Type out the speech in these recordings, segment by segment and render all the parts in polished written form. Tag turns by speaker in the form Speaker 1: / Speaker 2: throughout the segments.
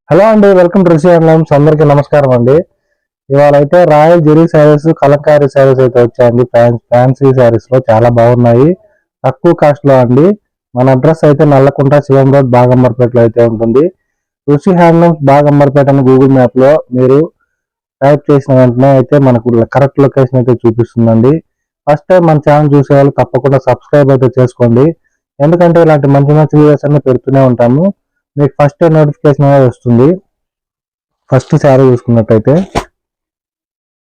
Speaker 1: Hello అండి, welcome to Rishi handlooms. అందరికీ నమస్కారం అండి. ఇవాళ అయితే రాయల్ జెరీ శారీస్, కలంకారీ శారీస్ అయితే వచ్చాయండి. ఫ్యాన్సీ శారీస్ లో చాలా బాగున్నాయి, తక్కువ కాస్ట్ లో అండి. మన అడ్రస్ అయితే నల్లకుంట శివం రోడ్ బాగంబర్పేటలో అయితే ఉంటుంది. రుషి హ్యాండ్లూమ్స్ బాగంబర్పేట అని గూగుల్ మ్యాప్ లో మీరు టైప్ చేసిన వెంటనే అయితే మనకు కరెక్ట్ లొకేషన్ అయితే చూపిస్తుందండి. ఫస్ట్ టైం మన ఛానల్ చూసే వాళ్ళు తప్పకుండా సబ్స్క్రైబ్ అయితే చేసుకోండి, ఎందుకంటే ఇలాంటి మంచి మంచి వీడియోస్ అన్ని పెడుతూనే ఉంటాము. మీకు ఫస్ట్ నోటిఫికేషన్ అనేది వస్తుంది. ఫస్ట్ శారీ చూసుకున్నట్టయితే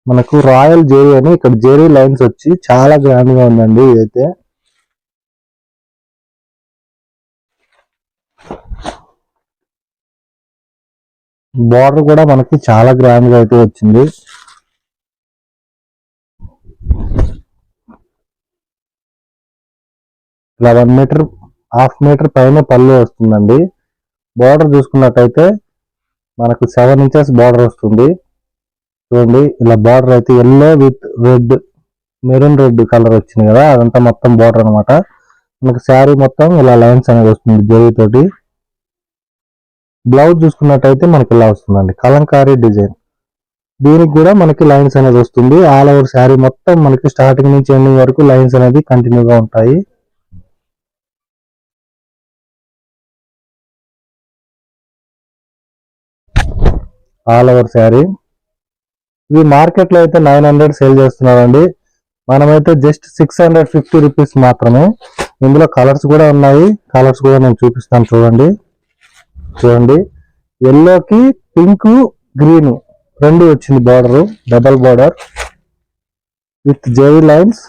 Speaker 1: మనకు రాయల్ జెరీ అని ఇక్కడ జెరీ లైన్స్ వచ్చి చాలా గ్రాండ్ గా ఉందండి. ఇదైతే బార్డర్ కూడా మనకి చాలా గ్రాండ్ గా అయితే వచ్చింది. ఇలా 1 మీటర్, హాఫ్ మీటర్ పైన పళ్ళు వస్తుందండి. బార్డర్ చూసుకున్నట్టయితే మనకు 7 ఇంచెస్ బార్డర్ వస్తుంది. చూడండి, ఇలా బార్డర్ అయితే yellow with red, maroon red colour వచ్చింది కదా, అదంతా మొత్తం బార్డర్ అనమాట. మనకు శారీ మొత్తం ఇలా లైన్స్ అనేది వస్తుంది జరీ తోటి. బ్లౌజ్ చూసుకున్నట్టయితే మనకి ఇలా వస్తుందండి, కలంకారీ డిజైన్. దీనికి కూడా మనకి లైన్స్ అనేది వస్తుంది. ఆల్ ఓవర్ శారీ మొత్తం మనకి స్టార్టింగ్ నుంచి ఎండింగ్ వరకు లైన్స్ అనేది కంటిన్యూగా ఉంటాయి. ఆల్ ఓవర్ శారీ ఇవి మార్కెట్ లో అయితే 900 సేల్ చేస్తున్నారండి. మనమైతే జస్ట్ 650 రూపీస్ మాత్రమే. ఇందులో కలర్స్ కూడా ఉన్నాయి, కలర్స్ కూడా నేను చూపిస్తాను. చూడండి, ఎల్లోకి పింక్, గ్రీన్ రెండు వచ్చింది border, double border with zari lines.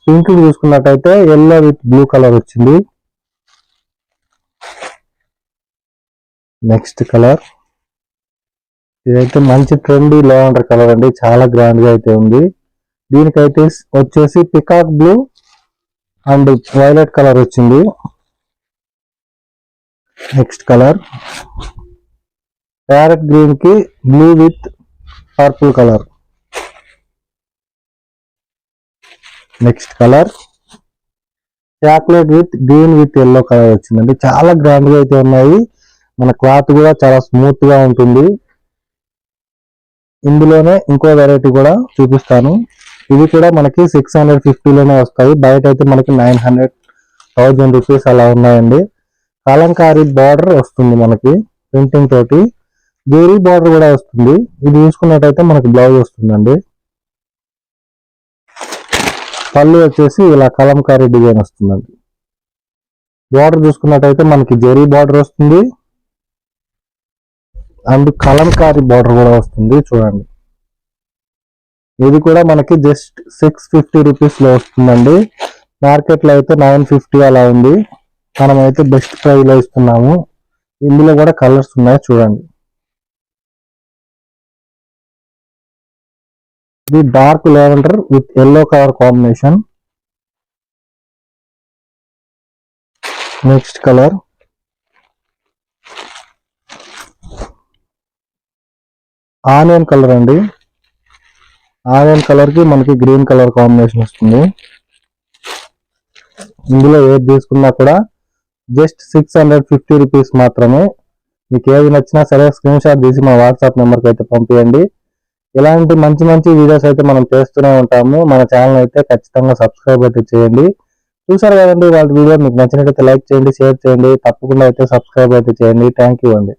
Speaker 1: Pink చూసుకున్నట్టయితే ఎల్లో విత్ బ్లూ కలర్ వచ్చింది. నెక్స్ట్ కలర్ ఇదైతే మంచి ట్రెండీ లావెండర్ కలర్ అండి, చాలా గ్రాండ్ గా అయితే ఉంది. దీనికైతే వచ్చేసి peacock blue and violet colour వచ్చింది. నెక్స్ట్ కలర్ ప్యారెట్ గ్రీన్ కి blue with purple colour. Next colour chocolate with green with yellow colour వచ్చిందండి. చాలా గ్రాండ్ గా అయితే ఉన్నాయి. మన క్లాత్ కూడా చాలా స్మూత్ గా ఉంటుంది. ఇందులోనే ఇంకో వెరైటీ కూడా చూపిస్తాను. ఇవి కూడా మనకి 650 లోనే వస్తాయి. బయట అయితే మనకి 900-1000 రూపీస్ అలా ఉన్నాయండి. కలంకారీ బార్డర్ వస్తుంది మనకి ప్రింటింగ్ తోటి, జెరీ బార్డర్ కూడా వస్తుంది. ఇది చూసుకున్నట్టయితే మనకి బ్లౌజ్ వస్తుందండి. పళ్ళు వచ్చేసి ఇలా కలంకారీ డిజైన్ వస్తుందండి. బార్డర్ చూసుకున్నట్టయితే మనకి జెరీ బార్డర్ వస్తుంది అండ్ కలంకారీ బార్డర్ కూడా వస్తుంది. చూడండి, ఇది కూడా మనకి జస్ట్ 650 రూపీస్ లో వస్తుందండి. మార్కెట్ లో అయితే 950 అలా ఉంది. మనం అయితే బెస్ట్ ప్రైస్ లో ఇస్తున్నాము. ఇందులో కూడా కలర్స్ ఉన్నాయి, చూడండి. ఇది dark lavender with yellow colour combination. Next colour onion colour అండి. ఆనియన్ కలర్ కి మనకి గ్రీన్ కలర్ కాంబినేషన్ వస్తుంది. ఇందులో ఏది తీసుకున్నా కూడా జస్ట్ 650 రూపీస్ మాత్రమే. మీకు ఏది నచ్చినా సరే స్క్రీన్ షాట్ తీసి మా వాట్సాప్ నెంబర్కి అయితే పంపించండి. ఇలాంటి మంచి మంచి వీడియోస్ అయితే మనం చేస్తూనే ఉంటాము. మన ఛానల్ అయితే ఖచ్చితంగా సబ్స్క్రైబ్ అయితే చేయండి. చూసారు కదండి వాళ్ళ వీడియో, మీకు నచ్చినట్లయితే లైక్ చేయండి, షేర్ చేయండి, తప్పకుండా అయితే సబ్స్క్రైబ్ అయితే చేయండి. థ్యాంక్ యూ అండి.